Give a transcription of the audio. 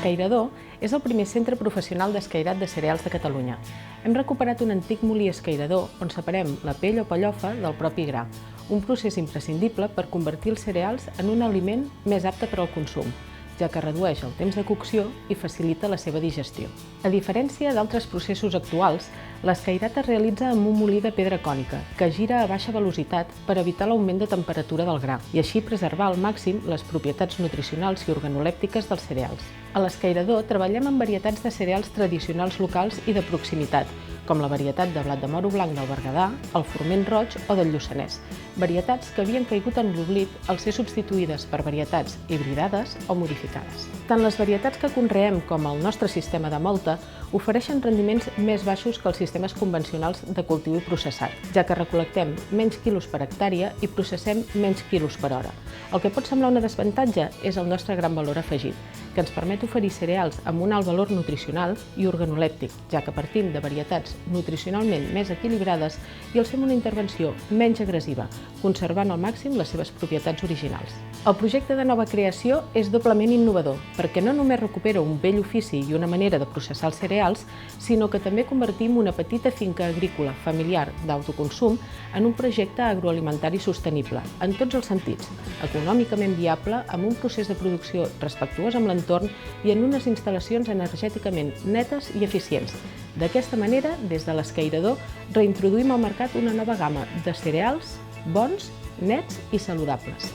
L'Escairador és el primer centre professional d'escairat de cereals de Catalunya. Hem recuperat un antic molí escairador on separem la pell o pellofa del propi gra, un procés imprescindible per convertir els cereals en un aliment més apte per al consum, ja que redueix el temps de cocció i facilita la seva digestió. A diferència d'altres processos actuals, l'escairat es realitza amb un molí de pedra cònica, que gira a baixa velocitat per evitar l'augment de temperatura del gra i així preservar al màxim les propietats nutricionals i organolèptiques dels cereals. A l'escairador treballem amb varietats de cereals tradicionals locals i de proximitat, com la varietat de blat de moro blanc del Berguedà, el forment roig o del Lluçanès, varietats que havien caigut en l'oblit al ser substituïdes per varietats hibridades o modificades. Tant les varietats que conreem com el nostre sistema de molta ofereixen rendiments més baixos que els sistemes convencionals de cultiu i processat, ja que recol·lectem menys quilos per hectàrea i processem menys quilos per hora. El que pot semblar una desavantatge és el nostre gran valor afegit, que ens permet oferir cereals amb un alt valor nutricional i organolèptic, ja que partim de varietats nutricionalment més equilibrades i els fem una intervenció menys agressiva, conservant al màxim les seves propietats originals. El projecte de nova creació és doblement innovador, perquè no només recupera un vell ofici i una manera de processar els cereals, sinó que també convertim una petita finca agrícola familiar d'autoconsum en un projecte agroalimentari sostenible, en tots els sentits, econòmicament viable, amb un procés de producció respectuós amb l'entorn i en unes instal·lacions energèticament netes i eficients. D'aquesta manera, des de l'escairador, reintroduïm al mercat una nova gamma de cereals bons, nets i saludables.